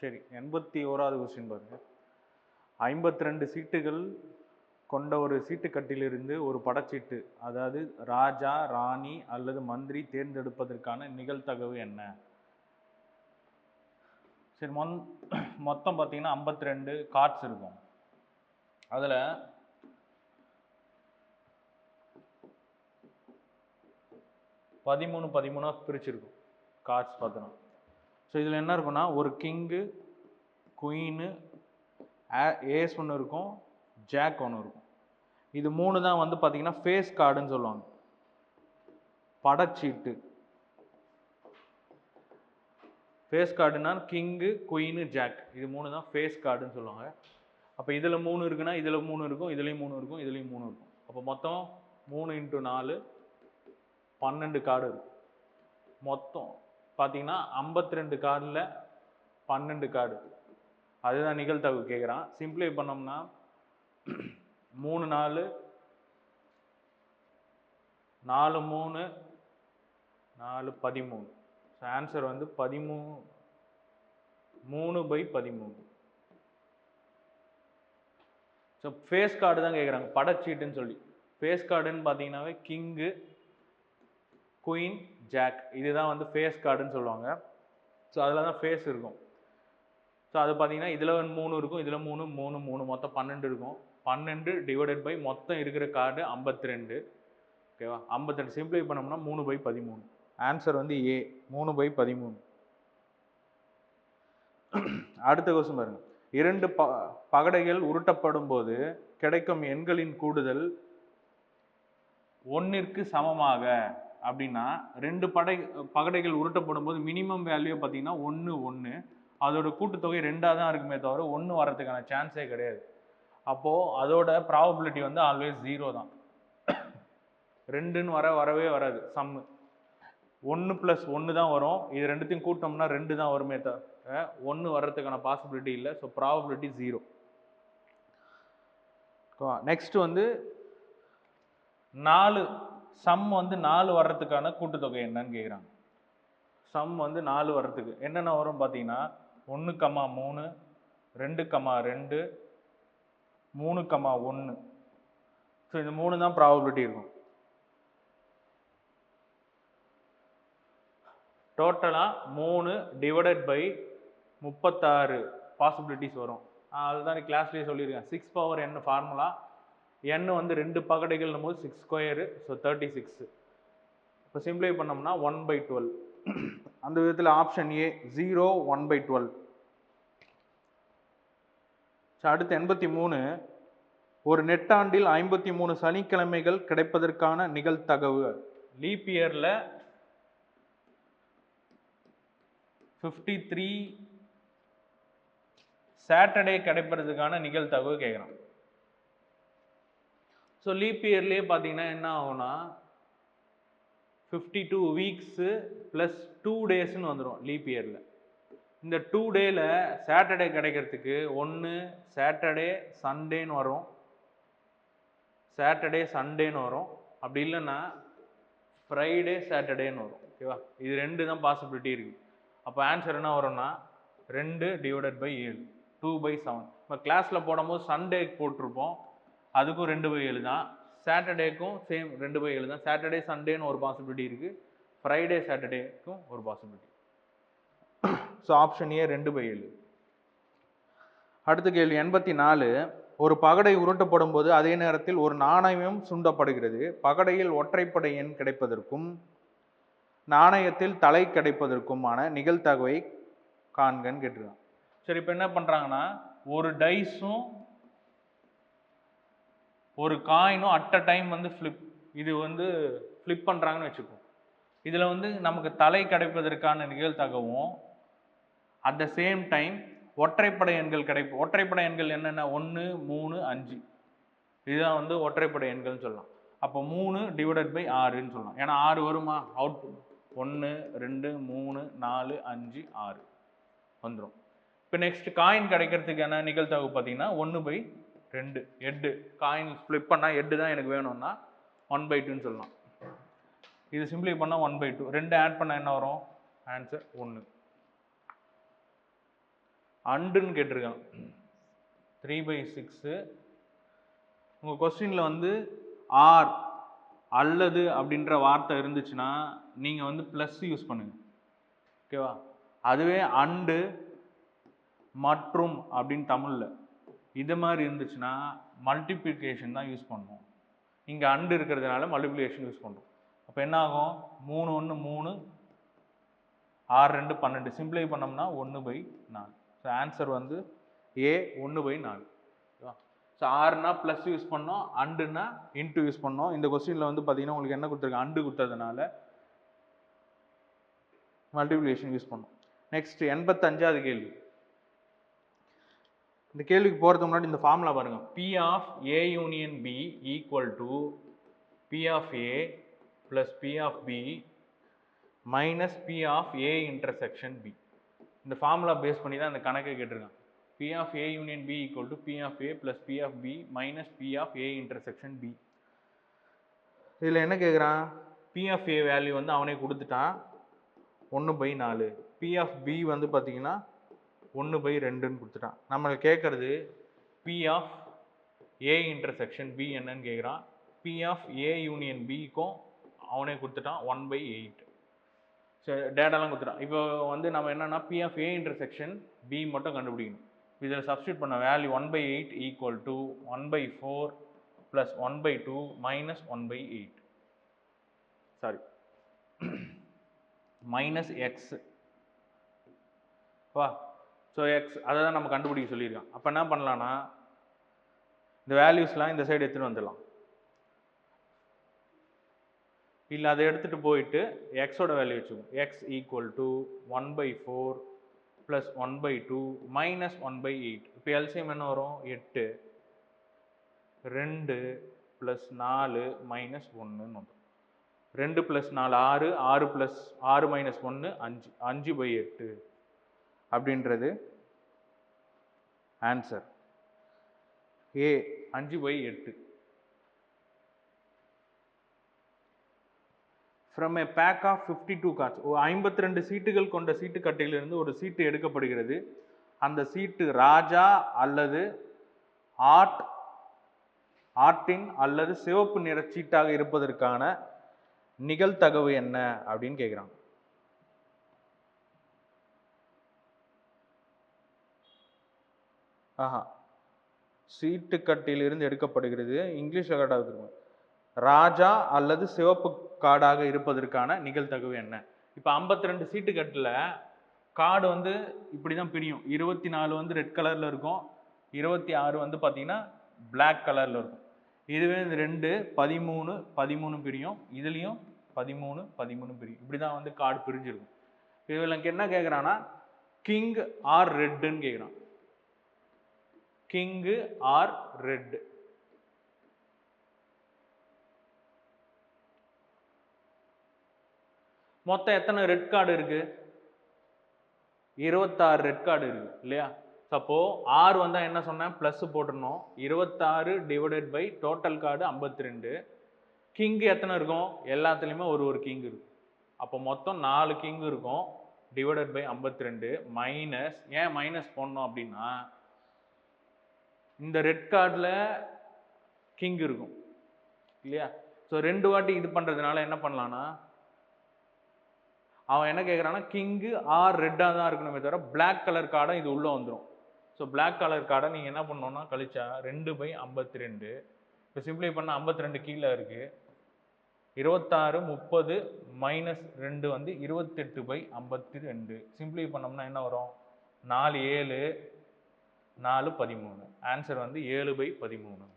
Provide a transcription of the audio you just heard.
சரி, 81வது கொஸ்டின் பாருங்க. 52 சீட்டுகள் கொண்ட ஒரு சீட்டுக்கட்டிலிருந்து ஒரு படச்சீட்டு, அதாவது ராஜா, ராணி அல்லது மந்திரி தேர்ந்தெடுப்பதற்கான நிகழ்தகவு என்ன? சரி, மொத்தம் பார்த்தீங்கன்னா 52 கார்ட்ஸ் இருக்கும். அதில் 13 பிரிச்சிருக்கும் கார்ட்ஸ் பார்த்தோன்னா. ஸோ இதில் என்ன இருக்குன்னா, ஒரு கிங்கு, குயின்னு, ஏஸ் ஒன்று இருக்கும், ஜாக் ஒன்று இருக்கும். இது 3 தான் வந்து பார்த்தீங்கன்னா ஃபேஸ் கார்டுன்னு சொல்லுவாங்க, படச்சீட்டு. ஃபேஸ் கார்டுனா கிங்கு, குயின்னு, ஜாக், இது 3 தான் ஃபேஸ் கார்டுன்னு சொல்லுவாங்க. அப்போ இதில் 3 இருக்குன்னா இதில் 3 இருக்கும், இதுலேயும் 3 இருக்கும், இதுலேயும் 3 இருக்கும். அப்போ மொத்தம் 3 × 4 12 கார்டு இருக்கும். மொத்தம் பார்த்தீங்கன்னா 52 கார்டில் 12 கார்டு. அதுதான் நிகழ்தகவு கேட்குறான். சிம்பிளை பண்ணோம்னா 3 4 4 3 4 13. ஸோ ஆன்சர் வந்து 3/13. ஸோ ஃபேஸ் கார்டு தான் கேட்குறாங்க, படச்சீட்டுன்னு சொல்லி. ஃபேஸ் கார்டுன்னு பார்த்தீங்கன்னாவே கிங்கு, குயின், ஜாக், இதுதான் வந்து ஃபேஸ் கார்டுன்னு சொல்லுவாங்க. ஸோ அதில் தான் ஃபேஸ் இருக்கும். ஸோ அது பார்த்தீங்கன்னா இதில் 3 இருக்கும், இதில் 3 3 3 மொத்தம் 12 இருக்கும். 12 டிவைடட் பை மொத்தம் இருக்கிற கார்டு 52. ஓகேவா? 52 சிம்பிளை பண்ணோம்னா 3/13. ஆன்சர் வந்து ஏ, 3/13. அடுத்த கொஸ்டின் பாருங்க. 2 பகடைகள் உருட்டப்படும் போது கிடைக்கும் எண்களின் கூடுதல் 1ற்கு சமமாக அப்படின்னா, 2 பகடைகள் உருட்டப்படும் போது மினிமம் வேல்யூ பார்த்தீங்கன்னா 1 1, அதோட கூட்டுத்தொகை 2ஆக தான் இருக்குமே தவிர 1 வரதுக்கான சான்ஸே கிடையாது. அப்போது அதோட ப்ராபபிலிட்டி வந்து ஆல்வேஸ் 0 தான். 2ன்னு வரவே வராது. சம்மு 1 + 1 தான் வரும். இது ரெண்டுத்தையும் கூட்டோம்னா 2 தான் வருமே தவிர 1 வர்றதுக்கான பாசிபிலிட்டி இல்லை. So probability 0. நெக்ஸ்ட் வந்து 4 சம் வந்து 4 வர்றதுக்கான கூட்டுத்தொகை என்னன்னு கேட்குறாங்க. சம் வந்து 4 வர்றதுக்கு என்னென்ன வரும் பார்த்தீங்கன்னா 1, 3, 2, 2, 3, 1. ஸோ இந்த 3 தான் ப்ராபபிலிட்டி இருக்கும். டோட்டலாக 3 டிவைடட் பை 36 பாசிபிலிட்டிஸ் வரும். அதுதான் கிளாஸ்லேயே சொல்லியிருக்கேன். 6n formula. n வந்து 2 பகடைகள்னும் போது 6², ஸோ 36. இப்போ சிம்பிளை பண்ணோம்னா 1/12. அந்த விதத்தில் ஆப்ஷன் ஏ 0 1/12. அடுத்து 83. ஒரு நெட்டாண்டில் 53 சனிக்கிழமைகள் கிடைப்பதற்கான நிகழ்தகவு. லீப் இயரில் 53 சாட்டர்டே கிடைப்பதற்கான நிகழ்தகவு கேட்குறான். ஸோ லீப் இயர்லேயே பார்த்தீங்கன்னா என்ன ஆகும்னா 52 வீக்ஸு ப்ளஸ் 2 டேஸ்ன்னு வந்துடும் லீப் இயரில். இந்த 2 டேயில் சாட்டர்டே கிடைக்கிறதுக்கு 1 சாட்டர்டே சண்டேன்னு வரும், சாட்டர்டே சண்டேன்னு வரும், அப்படி இல்லைன்னா ஃப்ரைடே சாட்டர்டேன்னு வரும். ஓகேவா? இது 2 தான் பாசிபிலிட்டி இருக்குது. அப்போ ஆன்சர் என்ன வரும்னா 2 டிவைடட் பை 7, 2/7. இப்போ கிளாஸில் போடும்போது சண்டேக்கு போட்டிருப்போம், அதுக்கும் 2/7 தான். சாட்டர்டேக்கும் சேம் 2/7 தான். சாட்டர்டே சண்டேன்னு ஒரு பாசிபிலிட்டி இருக்குது, ஃப்ரைடே சாட்டர்டேக்கும் ஒரு பாசிபிலிட்டி. So option A 2/7. அடுத்த கேள்வி 84. ஒரு பகடை உருட்டப்படும் போது அதே நேரத்தில் ஒரு நாணயம் சுண்டப்படுகிறது. பகடையில் ஒற்றைப்படை எண் கிடைப்பதற்கும் நாணயத்தில் தலை கிடைப்பதற்குமான நிகழ்தகவை காண்கன்னு கேட்டிருக்காங்க. சரி, இப்போ என்ன பண்ணுறாங்கன்னா ஒரு டைஸும் ஒரு காயினும் அட் அ டைம் வந்து இது வந்து ஃப்ளிப் பண்ணுறாங்கன்னு வச்சுப்போம். இதில் வந்து நமக்கு தலை கிடைப்பதற்கான நிகழ்தகவும் அட் த சேம் டைம் ஒற்றைப்படை எண்கள் ஒற்றைப்படை எண்கள் என்னென்ன? 1 3 5. இதுதான் வந்து ஒற்றைப்படை எண்கள்னு சொல்லலாம். அப்போ 3 டிவைடட் பை 6ன்னு சொல்லலாம். ஏன்னா 6 வருமா அவுட்புட். 1 2 3 4 5 6 வந்துடும். இப்போ நெக்ஸ்ட் காயின் கிடைக்கிறதுக்கு என்ன நிகழ்தகவு பார்த்தீங்கன்னா 1/2. ஹெட்டு காயின் ஃப்ளிப் பண்ணால் ஹெட்டு தான் எனக்கு வேணும்னா 1/2ன்னு சொல்லலாம். இது சிம்பிளை பண்ணால் 1/2. 2 ஆட் பண்ணால் என்ன வரும்? ஆன்சர் 1. அண்டுன்னு கேட்டிருக்கான் 3/6. உங்கள் கொஸ்டினில் வந்து ஆர் அல்லது அப்படின்ற வார்த்தை இருந்துச்சுன்னா நீங்கள் வந்து ப்ளஸ் யூஸ் பண்ணுங்க. ஓகேவா? அதுவே அண்டு மற்றும் அப்படின்னு தமிழில் இது மாதிரி இருந்துச்சுன்னா மல்டிப்ளிகேஷன் தான் யூஸ் பண்ணுவோம். இங்கே அண்டு இருக்கிறதுனால மல்டிப்ளிகேஷன் யூஸ் பண்ணுறோம். அப்போ என்ன ஆகும்? 3 1 3 6 2 12 சிம்பிளை பண்ணோம்னா 1/4. ஸோ ஆன்சர் வந்து ஏ 1/4. ஓகேவா? ஸோ ஆறுனா ப்ளஸ் யூஸ் பண்ணோம், அண்டுனா இன்ட்டு யூஸ் பண்ணோம். இந்த கொஸ்டினில் வந்து பார்த்தீங்கன்னா உங்களுக்கு என்ன கொடுத்துருக்கு? அண்டு கொடுத்ததுனால மல்டிப்ளிகேஷன் யூஸ் பண்ணோம். நெக்ஸ்ட் 85வது கேள்வி. இந்த கேள்விக்கு போகிறதுக்கு முன்னாடி இந்த ஃபார்முலா பாருங்கள். P of A union B equal to P of A plus P of B minus P of A intersection B. இந்த ஃபார்முலா பேஸ் பண்ணி தான் இந்த கணக்கை கேட்டிருக்காங்க. P of A union B equal to P of A plus P of B minus P of A intersection B. இதில் என்ன கேட்குறான்? P of A value வந்து அவனே கொடுத்துட்டான் 1/4. P of B வந்து பார்த்தீங்கன்னா 1/2ன்னு கொடுத்துட்டான். நம்ம கேட்குறது P of A intersection B என்னன்னு கேட்குறான். P of A union Bக்கும் அவனே கொடுத்துட்டான் 1/8. ஸோ டேட்டாலாம் கொடுத்துட்டான். இப்போ வந்து நம்ம என்னென்னா P of A intersection B மட்டும் கண்டுபிடிக்கணும். இதில் சப்ஸ்டியூட் பண்ண value 1/8 equal to 1/4 plus 1/2 minus 1/8. Sorry minus X. வா, ஸோ எக்ஸ் அதை தான் நம்ம கண்டுபிடிக்க சொல்லியிருக்கான். அப்போ என்ன பண்ணலான்னா இந்த வேல்யூஸ்லாம் இந்த சைடு எடுத்துகிட்டு வந்துடலாம். இல்லை அதை எடுத்துகிட்டு போயிட்டு எக்ஸோட வேல்யூ வச்சுக்கோம். X equal to 1/4 plus 1/2 minus 1/8. இப்போ எல்சிஎம் என்ன வரும்? 8 2 ப்ளஸ் 4 மைனஸ் 1ன்னு வந்துடும். 2 ப்ளஸ் 4 6, 6 ப்ளஸ் 6 மைனஸ் 1 5, 5/8 அப்படின்றது answer. A 5/8. From a pack of 52 cards, 52 சீட்டுகள் கொண்ட சீட்டு கட்டையிலிருந்து ஒரு சீட்டு எடுக்கப்படுகிறது. அந்த சீட்டு ராஜா அல்லது ஆர்டின் அல்லது சிவப்பு நிற சீட்டாக இருப்பதற்கான நிகழ்தகவு என்ன அப்படின்னு கேட்குறாங்க. சீட்டு கட்டையிலிருந்து எடுக்கப்படுகிறது. இங்கிலீஷில் கரெக்டாக இருக்கும். ராஜா அல்லது சிவப்பு கார்டாக இருப்பதற்கான நிகழ்தகவு என்ன? இப்போ 52 சீட்டு கட்டில் கார்டு வந்து இப்படி தான் பிரியும். 24 வந்து ரெட் கலரில் இருக்கும், 26 வந்து பார்த்தீங்கன்னா பிளாக் கலரில் இருக்கும். இதுவே இந்த 2 13 13 பிரியும், இதுலேயும் 13 13 பிரியும். இப்படி தான் வந்து கார்டு பிரிஞ்சிருக்கும். இதில் எனக்கு என்ன கேட்குறான்னா கிங் ஆர் ரெட்டுன்னு கேட்குறான். King are red. மொத்தம் எத்தனை ரெட் கார்டு இருக்கு? 26 ரெட் கார்டு இருக்கு இல்லையா? அப்போ ஆர் வந்தா என்ன சொன்னேன்? பிளஸ் போட்டுடணும். 26 divided by total card 52. King எத்தனை இருக்கும்? எல்லாத்துலேயுமே ஒரு கிங் இருக்கும். அப்போ மொத்தம் 4 கிங் இருக்கும் டிவைடட் பை 52 மைனஸ். ஏன் மைனஸ் போடணும் அப்படின்னா இந்த ரெட் கார்டில் கிங் இருக்கும் இல்லையா? ஸோ 2 வாட்டி இது பண்ணுறதுனால என்ன பண்ணலான்னா அவன் என்ன கேட்குறான்னா கிங்கு ஆர் ரெட்டாக தான் இருக்கணுமே தவிர பிளாக் கலர் கார்டை இது உள்ளே வந்துடும். ஸோ பிளாக் கலர் கார்டை நீங்கள் என்ன பண்ணணும்னா கழிச்சா 2/52. இப்போ சிம்பிளை பண்ணால் 52 கீழே இருக்குது. 26 30 மைனஸ் 2 வந்து 28/52. சிம்பிளை பண்ணோம்னா என்ன வரும்? 4 7 4 13. ஆன்சர் வந்து 7/13.